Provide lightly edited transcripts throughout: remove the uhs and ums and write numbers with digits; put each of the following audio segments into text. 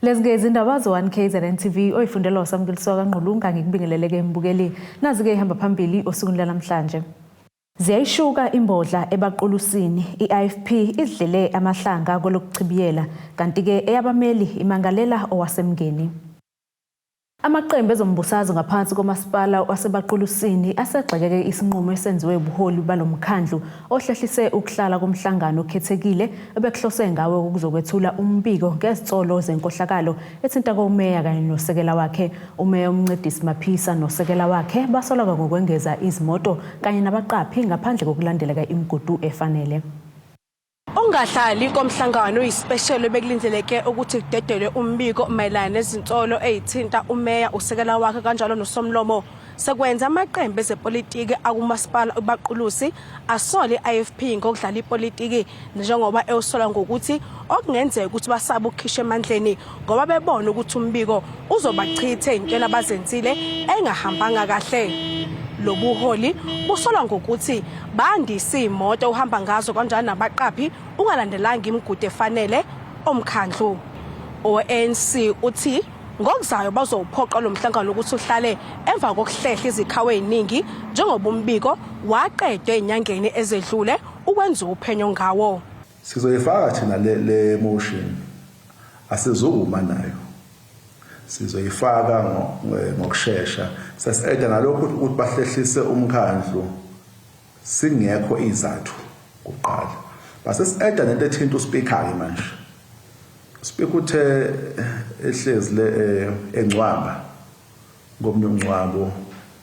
Lezike izindaba zo1KZNTV oyifundela uSamkelisoka Nqulunga ngikubingeleleke embukeli nazi ke ihamba phambili osukwini namhlanje. Ziyayishuka Imbodla Ebaqulusini iIFP idlele amahlanga kolokuchibiyela kanti ke eyabameli imangalela owasemngeni. Amaqembu ezombusazo ngaphansi komasipala waseBaqulusini asegxekeke isinqumo esenziwe ubuholi balomkhandlu ohlehlise ukuhlala komhlangano okhethekile ebekuhlose ngawe ukuzokwethula umbiko ngezitsolo zenkohlakalo ethinta komeya kanye nosekela wakhe. Umeya umncedisi Maphisa nosekela wakhe basolwa ngokwengeza izimoto kanye nabaqaphi ngaphandle kokulandeleka imigudu efanele. Ungahlali komhlangano ispecial bekulindeleke ukuthi kudedelwe umbiko mayelana nezinsolo ezithinta umeya usekela wakhe kanjalo nosomlomo sekwenza amaqembu ezepolitiki akumasipala uBaqulusi asole iIFP ngokudlala ipolitiki njengoba eyosola ngokuthi okungenzeka ukuthi basaba ukukhisha emandleni ngoba bebona ukuthi umbiko uzobachithe intweni abazenzile engahambanga kahle. Lobuholi busolwa ngokuthi bandise imoto uhamba ngazo kanjani nabaqaphi ungalandelanga imigudu efanele omkhandlu. ONC uthi ngokuzayo bazowuphoqa lomhlangano ukuthi uhlale emva kokuhlehla izikhawu eziningi njengoba umbiko waqedwe enyangeni ezedlule ukwenza uphenyo ngawo. Sizoyifaka thina le motion asizuma nayo. Sizoyifaka ngokusheshsha saseda nalokho ukuthi bahlehlise umkhandlu singekho izathu kuqala base sieda nento ethinta uSpeaker ke manje uSpeaker uthe ehlezi le eNqwaba ngomnye umncwabo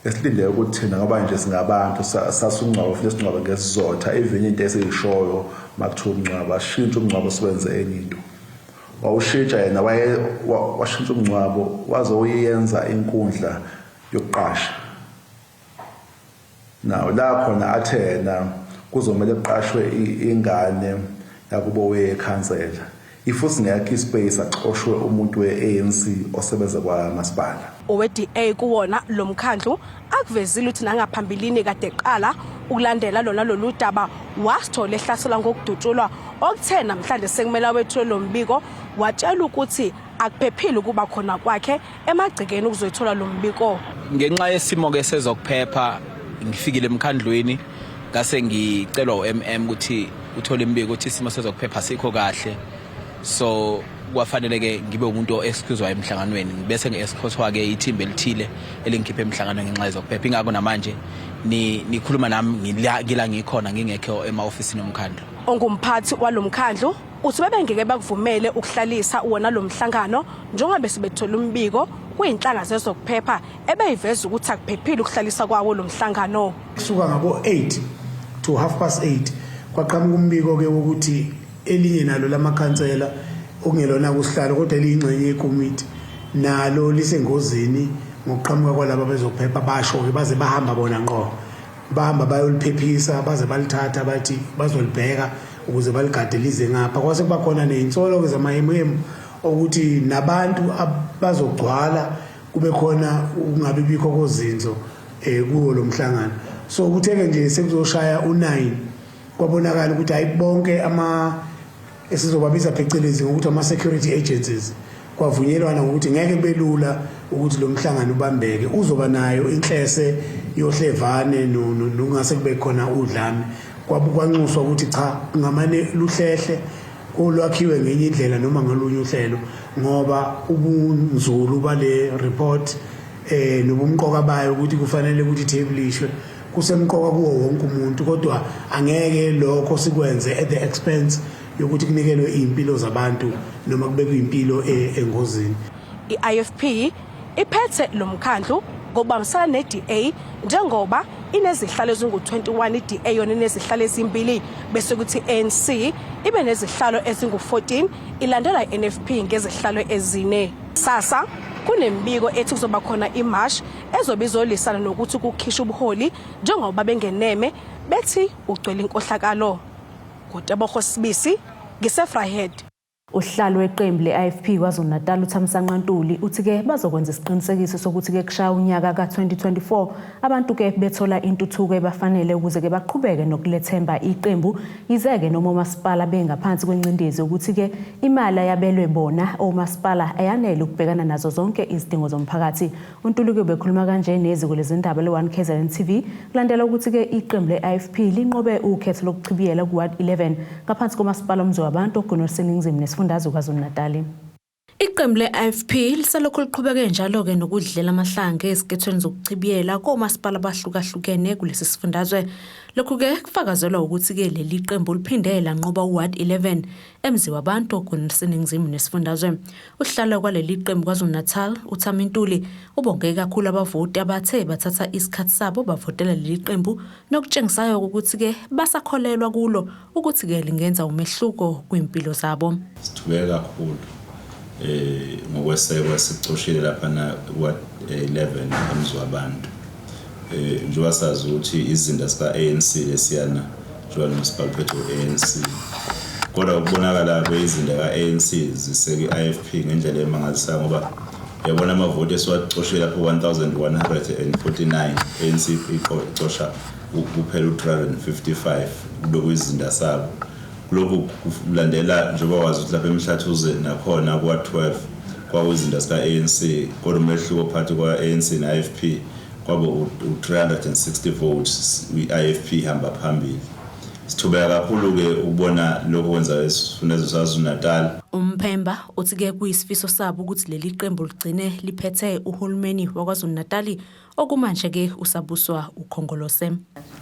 esilindele ukuthi thina ngoba nje singabantu sasungcwabo futhi singcwaba ngesizotha evinye into eseyishoyo makuthiwa umncwabo ashintshe umncwabo siwenze enye into. Wawushintsha yena washintsha umncwabo waze uyenza inkundla yokuqasha. Naw la khona athena kuzomela kuqashwe ingane yakubo wekhansela. Ifuthi ngeke ispace axoshwe umuntu weANC osebenza kwamasipala. OweDA kuwona lomkhandlu akuvezile ukuthi nangaphambilini kade eqala ukulandela lona lolu daba wasithola ehlasela ngokudutshulwa okuthe namhlanje sekumela wethu lombiko watshela ukuthi akuphephile ukuba khona kwakhe emagcekeni ukuzoyithola lombiko. Ngenxa yesimo ke sezokuphepha ngifikile emkhandlweni ngase ngicelwa uMM ukuthi uthole imbiko ukuthi isimo sezokuphepha sikho kahle. So kwafanele ke ngibe umuntu o-excuse emhlanganweni bese nge-escortwa ke ithimba elithile elingikhiphe emhlangano ngenxa yezokuphepha. Ingakho namanje nikhuluma nami ngila ngikhona ngingekho ema-ofisini omkhandlu. Ongumphathi walomkhandlu uthi bebengeke bakuvumele ukuhlalisa wona lo mhlangano njengoba besibethola umbiko kuyinhlanga zezokuphepha ebeyiveza ukuthi akuphephile ukuhlalisa kwawo lo mhlangano. Kusuka ngabo 8 to 8:30 kwaqhamuka umbiko ke ukuthi elinye nalo lamakhansela okungelona kusihlalo kodwa eliyingxenye yekomiti nalo lisengozini ngokuqhamuka kwalabo bezokuphepha basho ke baze bahamba bona ngqo bahamba bayoliphephisa baze balithatha bathi bazolibheka ukuze baligade lize ngapha. Kwase kuba khona nezinsolo zamayememu ukuthi nabantu abazogcwala kube khona ungabe bikho kozinzo kuwo lo mhlangano. So kutheke nje sekuzoshaya u9 kwabonakala ukuthi ayibonke esizobabiza phecelezi ngokuthi ama-security agencies kwavunyelwana ukuthi ngeke belula ukuthi lo mhlangano ubambeke uzoba nayo inhlese yohlevane nongase kube khona udlame. Kwanxuswa ukuthi cha ngamane luhlehle olwakhiwe ngenye indlela noma ngalunye uhlelo ngoba ubunzulu bale report nobumqoka bayo ukuthi kufanele ukuthi ithebulishwe kusemqoka kuwo wonke umuntu kodwa angeke lokho sikwenze at the expense yokuthi kunikelwe impilo zabantu noma kubekwe impilo engozini. iIFP iphethe lomkhandlu ngokubambisana neDA njengoba inezihlalo ezingu21 iDA yona inezihlalo ezimbili bese kuthi ANC ibe nezihlalo ezingu14 ilandela iNFP ngezihlalo ezine. Sasa kunembiko ethi kuzoba khona imarch ezobizolisana nokuthi kukhishwe ubuholi njengoba bengeneme bethi ugcwele inkohlakalo. Kutebokho sibisi ngisefrahead. Uhlalo weqembu le-IFP KwaZulu-Natal uThamsanqa Ntuli uthi-ke bazokwenza isiqinisekiso sokuthi-ke kushaya unyaka ka-2024 abantu-ke bethola intuthuko ebafanele ukuze-ke baqhubeke nokulethemba iqembu yize-ke noma omasipala bengaphansi kwencindezi ukuthi-ke imali ayabelwe bona omasipala ayanele ukubhekana nazo zonke izidingo zomphakathi. uNtuli bekhuluma kanje neziko lezindaba le-1KZNTV kulandela ukuthi-ke iqembu le-IFP linqobe ukhetho lokuchibiyela ku-Ward 11 ngaphansi komasipala umzi wabantu ogunyaziwe eNingizimu nesifundazwe KwaZulu-Natal. Iqembu le-IFP lisalokhu liqhubeke njalo-ke nokudlela amahlange ezikethweni zokuchibiyela komasipala abahlukahlukene kulesi sifundazwe. Lokhu-ke kufakazelwa ukuthi-ke leli qembu liphinde lanqoba u-Ward 11 emzi wabantu ogunyaziwe eNingizimu nesifundazwe. Uhlalo kwaleli qembu KwaZulu-Natal uThami Ntuli ubonge kakhulu abavoti abathe bathatha isikhathi sabo bavotela leli qembu nokutshengisayo ukuthi-ke basakholelwa kulo ukuthi-ke lingenza umehluko kwimpilo zabo. Sithubeke kakhulu ngokwesekwa sicoshile lapha na Ward 11 emzi wabantu. Njengoba sazi ukuthi izinda sika-ANC lesiyana njengoba nomasipala uphethe u-ANC. Kodwa ukubonakala kwezinda ka-ANC ziseke i-IFP ngendlela emangalisayo ngoba yabona amavoti esiwacoshile lapho 1149 ANC icosha kuphela u-355 kulokuyizinda sabo. Lokhu kulandela njengoba wazi ukuthi lapha eMhlathuze nakhona kwa-12 kwakuyizinda sika-ANC kodwa umehluko phakathi kwa-ANC ne-IFP kwaba u-360 votes i-IFP ihamba phambili. Sithubeka kakhulu-ke ukubona lokho kwenza esifundazwe saKwaZulu-Natal. Umphemba uthi-ke kuyisifiso sabo ukuthi leli qembu ligcine liphethe uhulumeni wakwaZulu-Natal okumanje-ke usabuswa ukhongolose.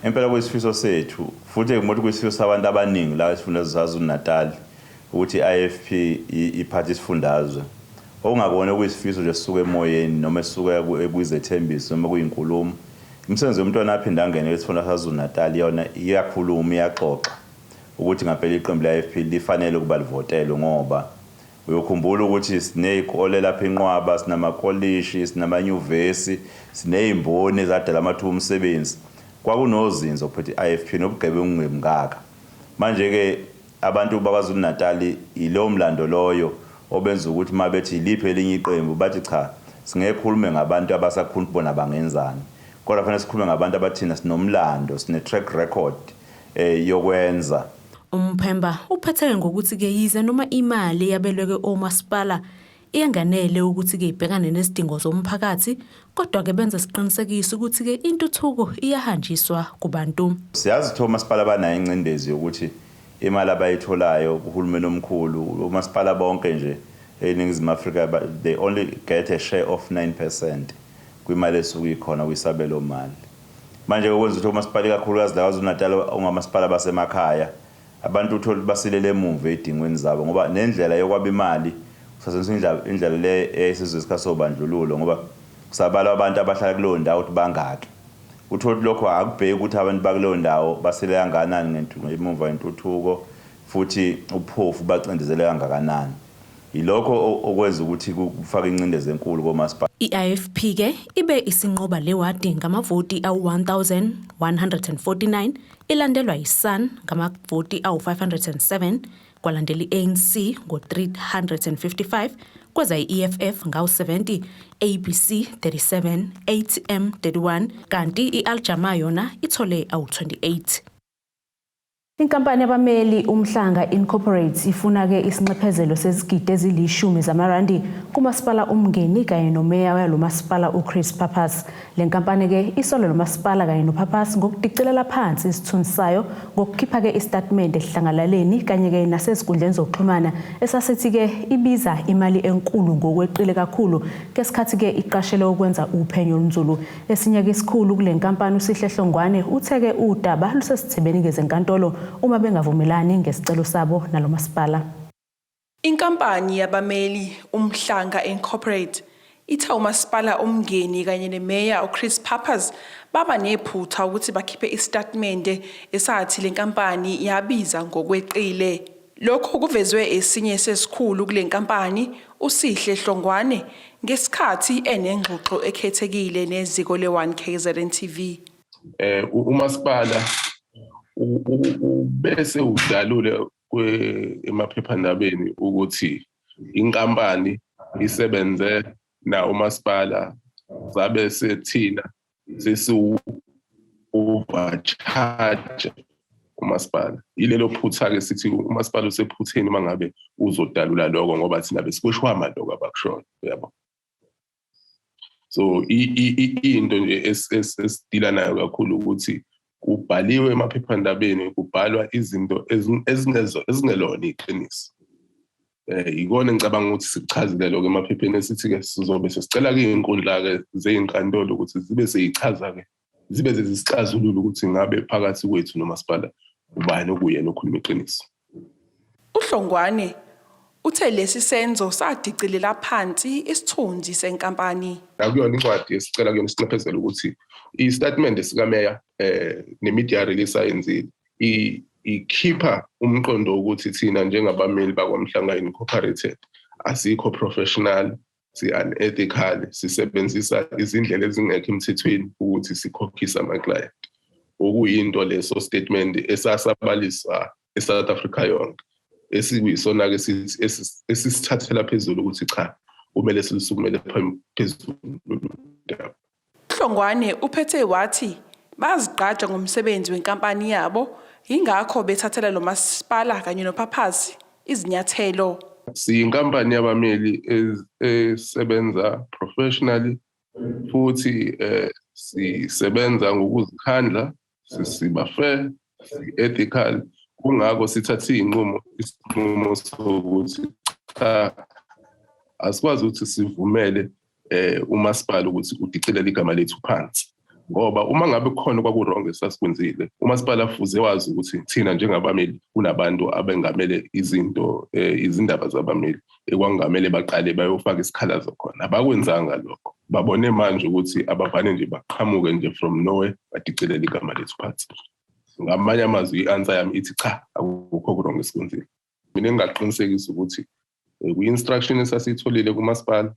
Impela kuyisifiso sethu futhi ngokuthi kuyisifiso sabantu abaningi la esifundazwe saKwaZulu-Natal ukuthi i-IFP iphathe isifundazwe. Okungakona kuyisifiso nje sisuka emoyeni noma sisuka ekuyizethembiso noma kuyinkulumo. Imisebenzi yomntwana aphinda angene esifundazwe saKwaZulu-Natal yona iyakhuluma iyaxoxa ukuthi ngaphela iqembu le-IFP lifanele ukuba livotelwe ngoba uyokhumbula ukuthi sinezikole lapha eNqwaba, sinamakolleji, sinamanyuvesi, sinezimboni ezadala amathuba omsebenzi. Kwakunozinzo phela i-IFP nobugebengu ngaka. Manje-ke abantu bakwaZulu-Natal ilo mlando loyo obenza ukuthi mabethi iliphi elinye iqembu bathi cha singekhulume ngabantu abasakhuluma bona bangenzani. Kodwa fanele sikhulume ngabantu abathina sinomlando, sine-track record yokwenza. Umphemba uphethe ngokuthi-ke yize noma imali yabelweke omasipala iyanganele ukuthi-ke ibhekane nezidingo zomphakathi kodwa-ke benza isiqinisekiso ukuthi-ke intuthuko iyahanjiswa kubantu. Siyazi ukuthi omasipala banayo incindezi yokuthi imali abayitholayo kuhulumeni omkhulu omasipala bonke nje eNingizimu Afrika they only get a share of 9% kwimali esuke ikhona kwisabelo mali. Manje okwenza ukuthi omasipala ikakhulukazi la KwaZulu-Natal ongamasipala basemakhaya abantu uthola basilele emuva edingweni zabo ngoba nendlela yokwaba imali kusasenza indlela le eyisizwe sikhasobandlululo ngoba kusabala abantu abahlala kuleyo ndawo ukuthi bangaki. Uthola lokho akubheki ukuthi abantu bakuleyo ndawo basele kanganani ngemuva intuthuko futhi uphofu bacindezele kangakanani. Ilokho okwenza ukuthi kufake incindezi enkulu komasipala. I-IFP-ke ibe isinqoba lewadi ngamavoti awu-1149 ilandelwa yiSAN ngamavoti awu-507 kwalandela i-ANC ngo-355 kweza i-EFF ngawu-70 ABC 37 ATM 31 kanti i-Aljama yona ithole awu-28. Inkampani yabameli umhlanga Inqobe ifuna-ke isinxephezelo sezigidi ezili-10 zamarandi kumasipala umngeni kanye nomeya walo masipala uChris Pappas. Le nkampani-ke isolwa lo masipala kanye noPappas ngokudicilela phansi isithunzi sayo ngokukhipha-ke istatimende ehlangalaleni kanye-ke nasezinkundleni zokuxhumana esasithi-ke ibiza imali enkulu ngokweqile kakhulu ngesikhathi-ke iqashele ukwenza uphenyo olunzulu. Esinye-ke isikhulu kule nkampani uSihle Hlongwane uthe-ke udaba lusesithebeni ngezenkantolo uma bengavumelani ngesicelo sabo nalo masipala. Inkampani yabameli umhlanga Inqobe itha umasipala umngeni kanye nemeya uChris Pappas baba nephutha ukuthi bakhiphe istatimende esathi le nkampani yabiza ngokweqile. Lokho kuvezwe esinye sesikhulu kule nkampani uSihle Hlongwane ngesikhathi enengxoxo ekhethekile neziko le-1KZNTV. Umasipala bese udalule emaphephandabeni ukuthi inkampani isebenze na umasipala zabe sethina overcharge umasipala. Ilelo phutha ke sithi umasipala usephutheni mangabe uzodalula lokho ngoba thina besikushwa amaloko abakushona yabo. So into nje esidila nayo kakhulu ukuthi kubhaliwe emaphephandabeni kubhalwa izinto ezingelona iqiniso. Ikona ngicabanga ukuthi sikuchazile lokho emaphepheni esithi ke sizobe sesicela ke inkundla ke zezinkantolo ukuthi zibe seyichaza ke zibe zisicazulula ukuthi ngabe phakathi kwethu nomasipala ubani okuyena okhuluma iqiniso. uHlongwane uthe lesi senzo sadicelela phansi isithunzi senkampani. Akuyona incwadi esicela kuyona isiqephezela ukuthi istatement esikameya nemedia release ayenzile ikhipha umqondo ukuthi thina njengabameli bakwaMhlanga Incorporated asikho professional, si-unethical, sisebenzisa izindlela ezingekho emthethweni ukuthi sikhokhise ama-client. Okuyinto leso statement esasabaliswa eSouth Africa yonke. Esikuyisona-ke esisithathela phezulu ukuthi cha, kumele silisukumele phezulu. uHlongwane uphethe wathi bazigqaja ngomsebenzi wenkampani yabo, ingakho bethathela lo masipala kanye noPhaphazi izinyathelo. Siyinkampani yabameli esebenza professionally futhi sisebenza ngokuzikhandla, siba fair, ethical. Kungakho sithathe isinqumo sokuthi cha, asikwazi ukuthi sivumele umasipala ukuthi udicelela igama lethu phansi. Ngoba uma ngabe kukhona kwaku-wrong esasikwenzile, umasipala fuze wazi ukuthi thina njengabameli kunabantu abengamele izindaba zabameli ekwangamele baqale bayofaka isikhalazo khona. Abakwenzanga lokho. Babone manje ukuthi abavane nje baqhamuke nje from nowhere badicelela igama lethu phansi. Ngamanye amazwi i-answer yami ithi cha, akukho ku-wrong esikwenzile. Mina ngingaqinisekisa ukuthi kwi-instruction esasitholile kumasipala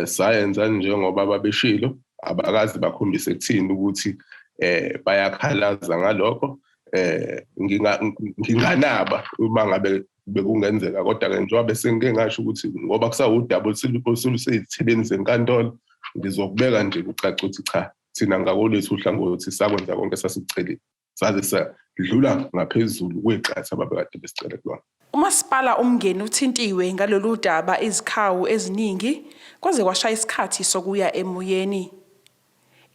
sayenza njengoba babeshilo, abakazi bakhombise kuthini ukuthi bayakhalaza ngalokho. Nginganaba uma ngabe bekungenzeka, kodwa ke njengoba bese ngike ngasho ukuthi ngoba kusawudouble seluseyithebeni zenkantolo, ngizokubeka nje kucaca ukuthi cha, thina ngakolethu uhlangothi sakwenza konke sasikucelile, saze sadlula ngaphezulu kweqatha ababekade besicela kulona. Umasipala umngeni uthintiwe ngalolu daba izikhawu eziningi kwaze kwashaya isikhathi sokuya emoyeni.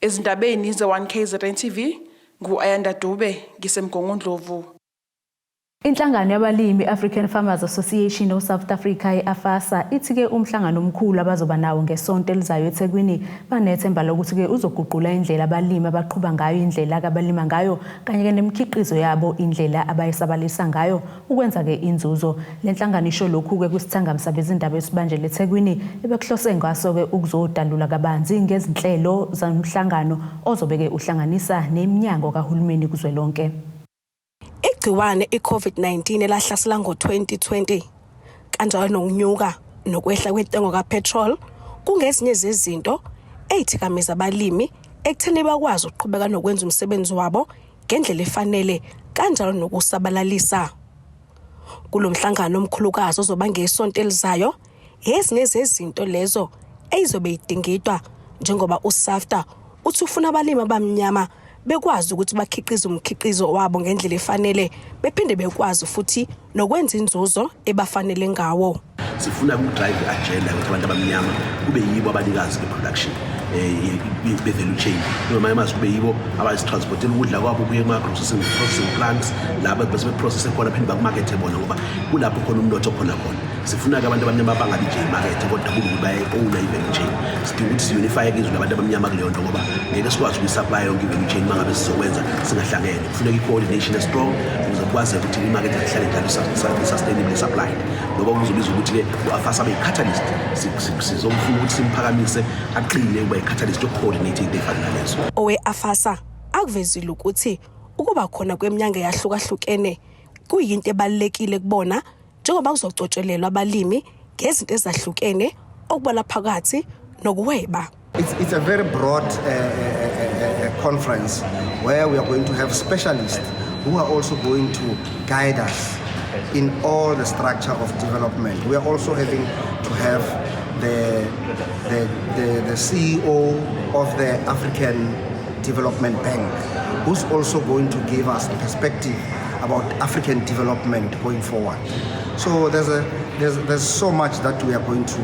Ezindabeni ze1KZNTV ngu-Ayanda Dube, ngisemgongondlovu. Inhlangano yabalimi African Farmers Association of South Africa i-AFASA ithi-ke umhlangano omkhulu abazoba nawo ngesonto elizayo eThekwini banethemba lokuthi-ke uzoguqula indlela abalimi abaqhuba ngayo, indlela abalima ngayo kanye-ke nemikhiqizo yabo, indlela abayisabalisa ngayo ukwenza-ke inzuzo. Le nhlangano isho lokhu-ke kwisithangamsa bezindaba esibanjele eThekwini ebekuhlose ngaso-ke ukuzodalula kabanzi ngezinhlelo zomhlangano ozobe-ke uhlanganisa neminyango kahulumeni kuzwelonke. Igciwane i-COVID-19 elahlasela ngo-2020 kanjalo nokunyuka nokwehla kwentengo kapetrol kungezinye zezinto ezithikameza abalimi ekutheni bakwazi ukuqhubeka nokwenza umsebenzi wabo ngendlela efanele kanjalo nokusabalalisa. Kulo mhlangano omkhulukazi ozoba ngesonto elizayo, ezinye zezinto lezo ezizobe idingidwa njengoba uSAFTA uthi ufuna abalimi abamnyama bekwazi ukuthi bakhiqize umkhiqizo wabo ngendlela efanele, bephinde bekwazi futhi nokwenza inzuzo ebafanele ngawo. Sifuna ukudrive agenda ukuthi abantu abamnyama kube yibo abanikazi be-production be-value chain. Noma manje kube yibo abazitransportela ukudla kwabo kuye kuma-processing plants laba bese beprocesse khona phinde bakumakethe bona ngoba kulapho khona umnotho khona. Sifuna-ke abantu abamnyama bangabi nje imakethe kodwa kube baye-owna i-value chain. Sidinga ukuthi siyunifye-ke izwi labantu abamnyama kuleyo nto ngoba ngeke sikwazi ukuyisaplya yonke i-value chain mangabe sizokwenza singahlangene. Kufuneka i-coordination strong ukuze kukwazi ukuthi imakethe ihlale njalo sustainable supplied. Ngoba kuzobiza ukuthi-ke u-AFASA abe-catalyst, sizomfuna ukuthi simphakamise aqine ukuba i-catalyst yoku-coordinate into ey'fana nalezo. Owe-AFASA akuvezile ukuthi ukuba khona kweminyango eyahlukahlukene kuyinto ebalulekile kubona njengoba kuzocotshelelwa abalimi ngezinto ezahlukene okubala phakathi nokuhweba. It's a very broad conference where we are going to have specialists who are also going to guide us in all the structure of development. We are also having to have the CEO of the African Development Bank, who's also going to give us perspective about African development going forward. So there's so much that we are going to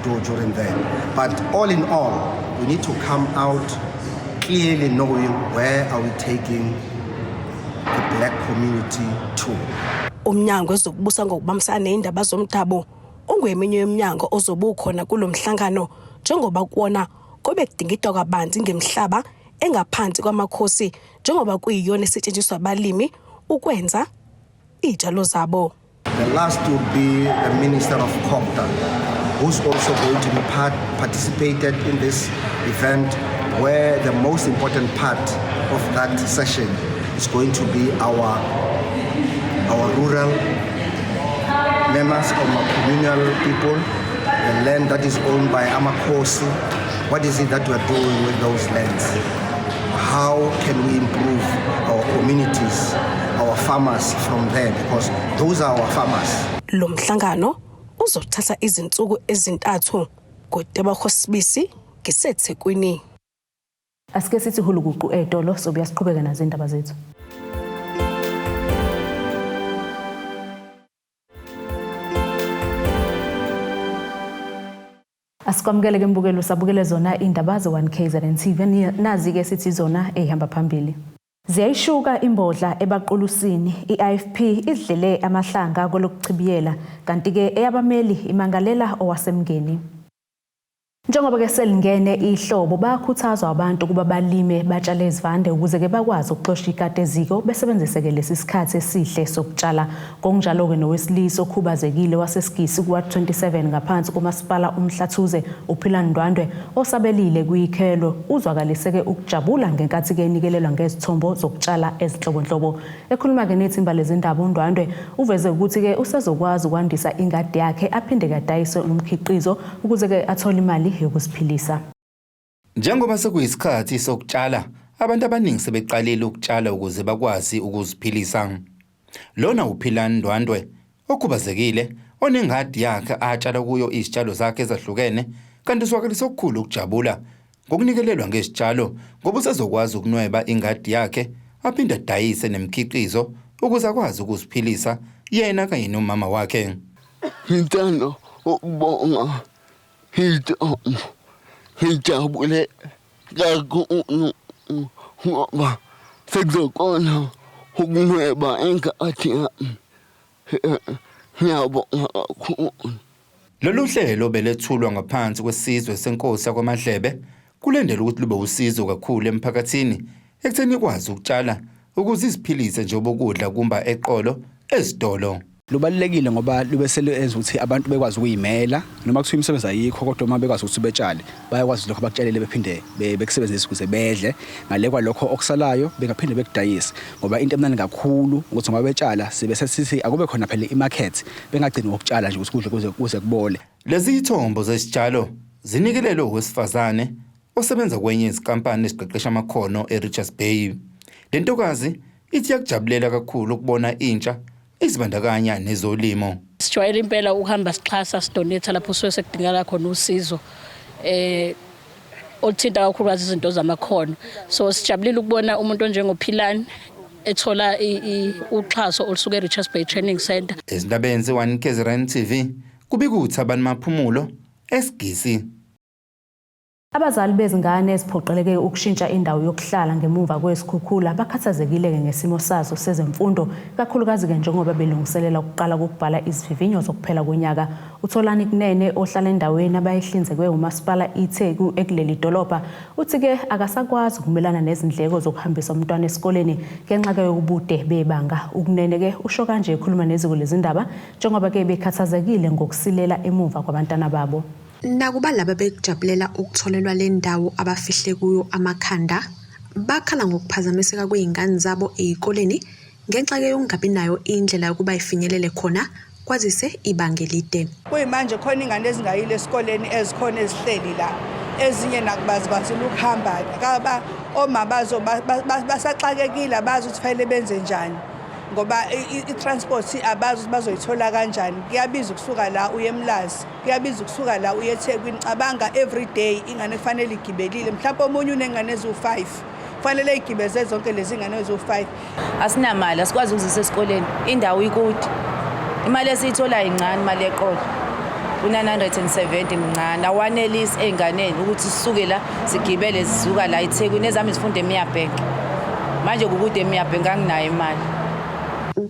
do during that. But all in all, we need to come out clearly knowing where are we taking the black community to. Umnyango wezokubusa ngokubambisana neindaba zomdabu ungweminye yomnyango ozobukhona kulomhlangano njengoba kuona kobe kudingidwa kabanzi ngemhlaba engaphansi kwamakhosi njengoba kuyiyona esetshenziswa abalimi ukwenza izitshalo zabo. The last would be the Minister of Copter, who's also going to be participated in this event, where the most important part of that session is going to be our rural members, our communal people, the land that is owned by Amakosi. What is it that we are doing with those lands? How can we improve our communities, our farmers from there, because those are our farmers. Lo mhlangano uzothatha izinsuku ezintathu kodwa ngiseThekwini. Asike sithi huluguqu etolo sobuya siqhubeka nazo indaba zethu. Asikwamukele ke mbukelo sabukele zona indaba ze1KZNTV nazi ke sithi zona ehamba phambili. Ziyayishuka Imbodla Ebaqulusini iIFP idlele amahlanga kolokuchibiyela kanti ke eyabameli imangalela owasemngeni. Njengoba ke selingene ihlobo bayakhuthazwa abantu kuba balime batshale izivande ukuze ke bakwazi ukuxosha ikade eziko besebenzise ke lesi sikhathi esihle sokutshala. Konjalo ke nowesiliso okhubazekile wasesigisi ku27 ngaphansi komasipala umhlathuze uphila Ndwandwe osabelile kuyikhelo uzwakalise ke ukujabula ngenkathi ke inikelelwa ngezithombo zokutshala ezinhlobonhlobo. Ekhuluma ke nethimba lezindaba uNdwandwe uveze ukuthi ke usezokwazi ukwandisa ingadi yakhe aphinde kadayise umkhiqizo ukuze ke athole imali yokusiphilisa. Njengoba sekuyisikhathi sokutshala, abantu abaningi sebeqalile ukutshala ukuze bakwazi ukuziphilisa. Lona uphila Ndwandwe okhubazekile onengadi yakhe atshala kuyo izitshalo zakhe ezahlukene kanti uswakalise okukhulu ukujabula ngokunikelelwa ngezitshalo ngoba usezokwazi ukunweba ingadi yakhe aphinde adayise nemikhiqizo ukuze akwazi ukuziphilisa yena kanye nomama wakhe. Ngithanda ukubonga ngijabule kakhulu ngoba sengizokwazi ukunweba ingadi yami. Ngiyabonga kakhulu. Lolu hlelo belethulwa ngaphansi kwesizwe senkosi yakwaMadlebe kulendela ukuthi lube usizo kakhulu emphakathini ekutheni ikwazi ukutshala ukuze iziphilise njengoba ukudla kumba eqolo ezitolo. Lubalulekile ngoba lubesele enza ukuthi abantu bekwazi ukuyimela noma kuthiwa imisebenzi ayikho kodwa uma bekwazi ukuthi betshale bayakwazi lokho bakutshalele bephinde bekusebenzise ukuze bedle ngale kwalokho okusalayo bengaphinde bekudayise ngoba into emnandi kakhulu ukuthi ngoba betshala sebesithi akube khona phela imarket bengagcini ukutshala nje ukuthi kudle kuze kubole. Lezi ithombo zesitshalo zinikelelwe owesifazane osebenza kwenye izinkampani eziqeqesha amakhono eRichards Bay. Le ntokazi ithi yakujabulela kakhulu ukubona intsha izibandakanya nezolimo. Sijwayele impela ukuhamba sixhasa sidonate lapho suke sekudingakala khona usizo othinta kakhulu izinto zamakhono. So sijabulile ukubona umuntu onjengoPhilani ethola uxhaso olusuka eRichards Bay Training Center. Ezindabeni ze1KZNTV kubikuthi abantu maphumulo esigisi. Abazali bezingane eziphoqeleke ukushintsha indawo yokuhlala ngemuva kwesikhukhula bakhathazekile ngesimo sazo sezemfundo kakhulukazi ke njengoba belungiselela ukuqala kokubhala izivivinyo zokuphela konyaka. Utholani Kunene ohlala endaweni abayihlinzekwe umasipala iTheku ekuleli dolobha uthi ke akasakwazi ukumelana nezindleko zokuhambisa umntwana esikoleni ngenxa ke yokubude bebanga. Ukunene ke usho kanje ekhuluma neziko lezindaba njengoba ke bekhathazekile ngokusilela emuva kwabantwana babo. Nakuba laba bekujabulela ukutholelwa le ndawo abafihle kuyo amakhanda bakhala ngokuphazamiseka kweingane zabo ezikoleni ngenxa ke yokungabi nayo indlela yokuba ifinyelele khona kwazise ibanga elide. Kuyimanje khona ingane ezingayile esikoleni ezikhona ezihleli la ezinye nakubazi bazila ukuhamba kaba oma basaxakekile abazi ukuthi fanele benze njani ngoba i-transport abazi bazoyithola kanjani. Kuyabiza ukusuka la uye eMlazi, kuyabiza ukusuka la uye eThekwini. Cabanga every day ingane kufanele igibelile. Mhlawumbe omunye unengane ezu5. Kufanele igibeze zonke lezi ngane ezu5. Asinamali, asikwazi ukuzisa esikoleni. Indawo ikude. Imali esiyithola incane, imali yeqolo. Una970 mncane. Awanelisi einganeni ukuthi sisuke la sigibele sisuka la eThekwini ezami zifunde eMiyabhenk. Manje kukude eMiyabhenk anginayo imali.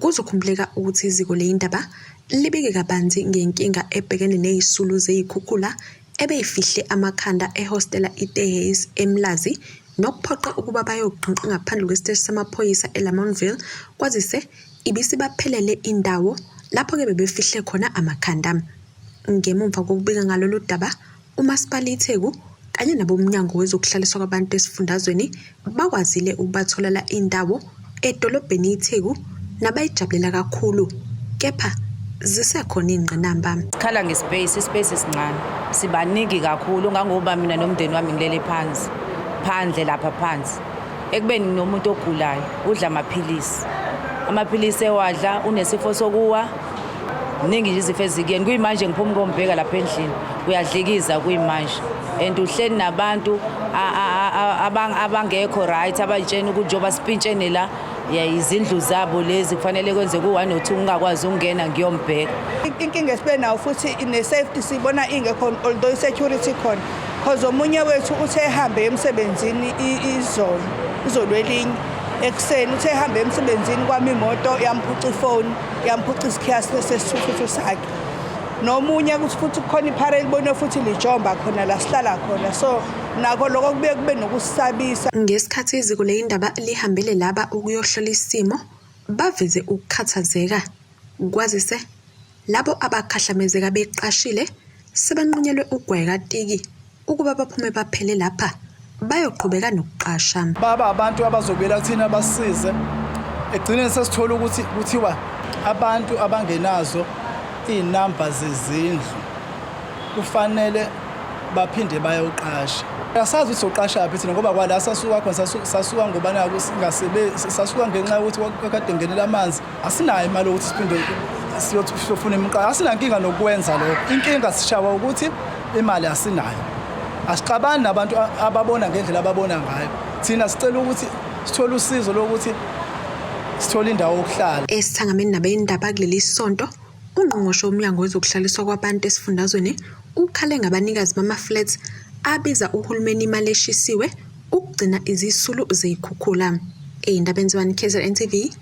Kuzokhumbuleka ukuthi iziko leindaba libike kabanzi ngenkinga ebhekene nezisulu zezikhukhula ebeyifihle amakhanda ehostela iTehes eMlazi nokuphoqa ukuba bayoqhinqa ngaphandle kwesiteshi samaphoyisa eLamontville kwazise ibisibaphelele indawo lapho ke bebefihle khona amakhanda. Ngemuva kokubika ngalolu daba uMasipala iTheku kanye nabomnyango wezokuhlaliswa kwabantu esifundazweni bakwazile ukubatholela indawo edolobheni iTheku nabayijabulela kakhulu kepha zisekhona ingqinamba. Sikhala ngespace, ispace esincane. Sibaningi kakhulu ngangoba mina nomndeni wami ngilele phansi. Phandle lapha phansi. Ekubeni nomuntu ogulayo udla amaphilisi. Amaphilisi ewadla unesifo sokuwa. Ningi nje izifo ezikuyeni kuyimanje ngiphuma ngombheka lapha endlini. Uyadlikiza kuyimanje. And uhleli nabantu abangekho right abayitshena ukuthi njoba sipintshene la izindlu zabo lezi kufanele kwenze ku1 or 2 ungakwazi ukungena ngiyombheka. Inkinga esibenayo futhi ine safety sibona ingekho although security khona because omunye wethu uthe ehambe emsebenzini izolo elinye ekseni uthe ehambe emsebenzini kwami imoto yamphuca ifone yamphuca isikhiyasi sesithuthu sakhe. Nomunye futhi khona iphara libone futhi lijomba khona la sihlala khona so nako lokho kube nokusabisa. Ngesikhathi iziko leindaba lihambele laba ukuyohlola isimo baveze ukukhathazeka kwazise labo abakhahlamezeka beqashile sebanqunyelwe ugwayeka tiki ukuba baphume baphele lapha bayoqhubeka nokuqasha. Baba abantu abazobela kuthina basize egcineni sesithola ukuthi kuthiwa abantu abangenazo inamba zezindlu kufanele baphinde bayoqasha. Asazi ukuthi uqasha phi thina ngoba kwala sasuka khona sasuka ngobani akusingasebenzi sasuka ngenxa ukuthi kade ngenela amanzi asinayo imali ukuthi siphinde siyofuna imiqala asinankinga nokwenza lokho. Inkinga sishawa ukuthi imali asinayo. Asixabani nabantu ababona ngendlela ababona ngayo. Thina sicela ukuthi sithole usizo lokuthi sithole indawo yokuhlala. Esithangameni nabendaba kuleli sonto ungqongqoshe womnyango wezokuhlaliswa kwabantu esifundazweni ukhale ngabanikazi bama-flats abiza uhulumeni imali eshisiwe ukugcina izisulu zezikhukhula. Eyindabeni zika1KZNTV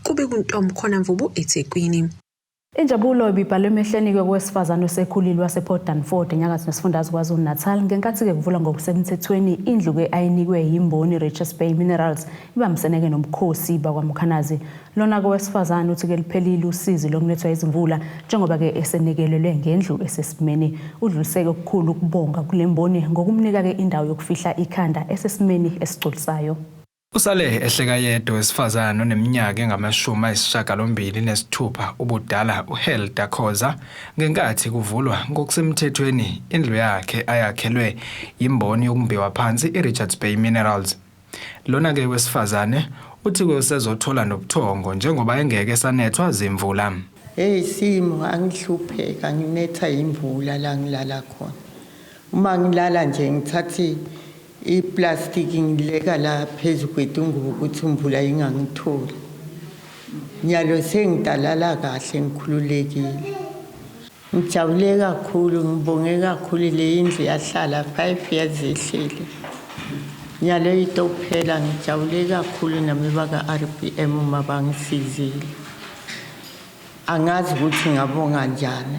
kube kuntombi khona Mvubu eThekwini. Injabulo ibibhalwe emehleni kwesifazane osekhulile wasePort Danford enyakatho nesifundazwe KwaZulu-Natal ngenkathi ke kuvula ngokusemthethweni indlu ke ayinikwe yimboni Richards Bay Minerals ibamseneke nomkhosi bakwaMkhanazi. Lona kowesifazane uthi ke liphelile usizi lokulethwa izimvula njengoba ke esenikelelwe ngendlu esesimeni. Udluliseke okukhulu ukubonga kulemboni ngokumnika ke indawo yokufihla ikhanda esesimeni esicolisayo. Usale ehleka yedwa wesifazane oneminyaka engama-86 ubudala uHelda Khoza ngenkathi kuvulwa ngokusemthethweni indlu yakhe ayakhelwe yimboni yokumbiwa phansi iRichards Bay Minerals. Lona ke wesifazane uthi usezothola nobuthongo njengoba engeke sanethwa zimvula. Simo angihlupheka nginetha imvula la ngilala khona. Uma ngilala nje ngithathi iplastic ngileka la phezulu kwetungubo ukuthi imvula ingangitholi. Nyalo sengidalala kahle ngikhululekile. Ngijabule kakhulu ngibonge kakhulu le indlu yahlala 5 years ehlele. Nyalo itophela ngijabule kakhulu nami baka RPM uma bangisizile. Angazi ukuthi ngabonga njani.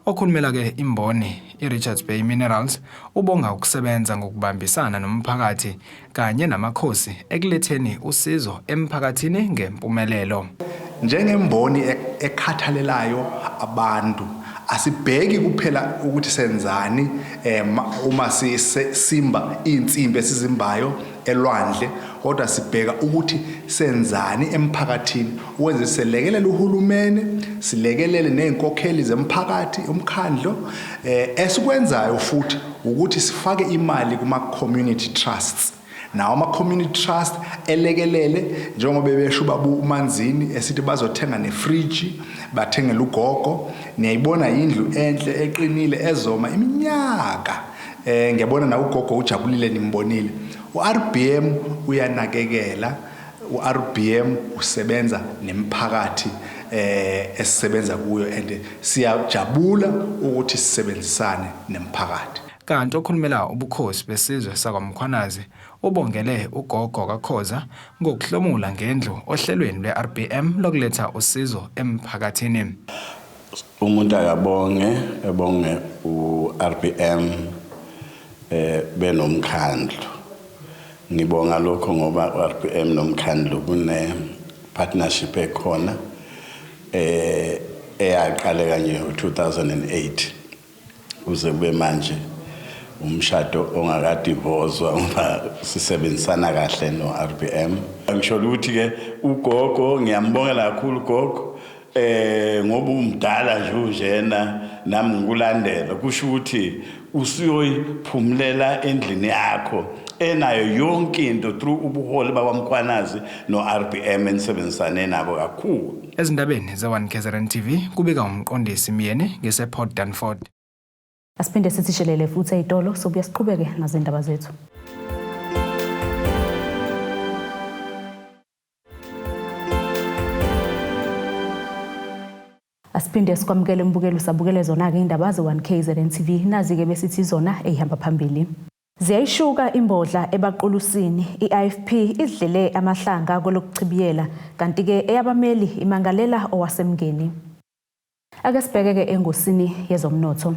Okhulumela ke imboni iRichards Bay Minerals ubonga ukusebenza ngokubambisana nomphakathi kanye namakhosi ekuletheni usizo emphakathini ngempumelelo. Njengemboni ekhathalelayo abantu asibheki kuphela ukuthi senzani uma sisimba insimbi esizimbayo elwandle kodwa sibheka ukuthi senzani emphakathini ukwenza silekelele uhulumeni silekelele nezinkokheli zemphakathi umkhandlo esikwenzayo futhi ukuthi sifake imali kuma community trusts nawo ama-community trust elekelele njengoba bebesho babu umanzini esithi bazothenga ne-fridge bathengele ugogo niyayibona indlu enhle eqinile ezoma iminyaka ngiyabona na ugogo ujabulile nimbonile u-RBM uyanakekela u-RBM usebenza nemphakathi esisebenza kuyo and siyajabula ukuthi sisebenzisane nemphakathi. Kanti okhulumela ubukhosi besizwe sakwaMkhwanazi ubongele ugogo kaKhoza ngokuhlomula ngendlu ohlelweni lwe-RBM lokuletha usizo emphakathini. Umuntu akabonge ebonge u-RBM benomkhandlu. Ngibonga lokho ngoba u-RBM nomkhandlu kune partnership ekhona eyaqale kanje ngo-2008 uze kube manje umshado ongakadivozwa ngoba sisebenzisana kahle no-RBM. Ngisho ukuthi ke ugogo ngiyambongela kakhulu ugogo ngoba umdala nje unjena nami ngikulandela kusho ukuthi usuyoyiphumulela endlini yakho enayo yonke into through ubuholi bakwaMkhwanazi no-RBM enisebenzisane nabo kakhulu. Ezindabeni ze-1KZN kubika umqondisi Miyeni ngese-Port Danford. Asiphinde sithishelele futhi eyitolo sobuya siqhubeke nazindaba zethu. Asiphinde sikwamukele umbukelo usabukele zona-ke indaba ze-1KZN nazi-ke besithi zona eyihamba phambili. Ziyayishuka Imbodla Ebaqulusini i-IFP idlele amahlanga kolokuchibiyela kanti-ke eyabameli imangalela owasemngeni. Ake sibheke-ke engosini yezomnotho.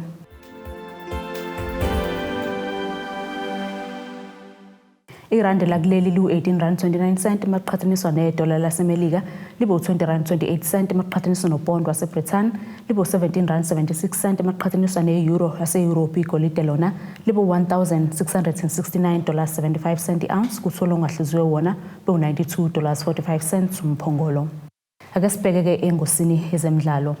Irandi lakuleli lu-18.29 maqhathaniswa nedola laseMelika libo 20.28 maqhathaniswa nopondo waseBritain libo 17.76 maqhathaniswa ne-euro yase-Europe igolide lona libo $1,669.75 i-ounce kutholo ongahliziwe wona $92.45 umphongolo. Ake sibheke-ke engosini yezemidlalo.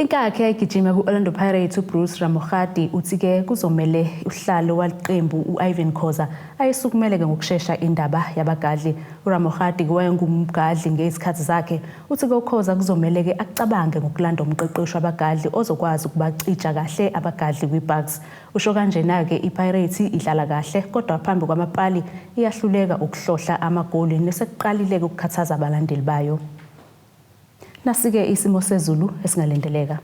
Inkakhe yayigijima ku-Orlando Pirates uBruce Ramokgadi uthi-ke kuzomele uhlalo waliqembu u-Ivan Khoza ayesukumele-ke ngokushesha indaba yabagadli. uRamokgadi wayengumgadli ngezikhathi zakhe uthi-ke uKhoza kuzomele-ke acabange ngokulanda umqeqeshi wabagadli ozokwazi ukubacija kahle abagadli kwi-Bucks. Usho kanjena-ke iPirates idlala kahle kodwa phambi kwamapali iyahluleka ukuhlohla amagoli nesekuqalile-ke ukukhathaza abalandeli bayo. Nasike isimo sezulu esingalindeleka.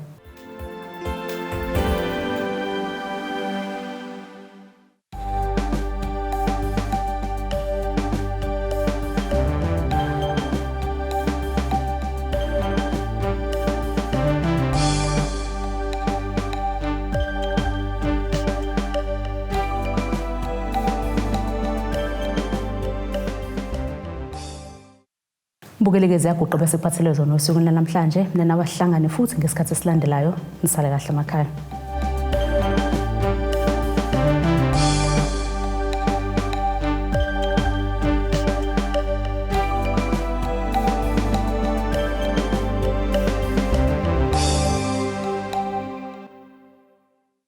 Bukeleke ziyaguqa bese kuphathele zona osukwini namhlanje mina nabahlangane futhi ngesikhathi esilandelayo nisale kahle emakhaya.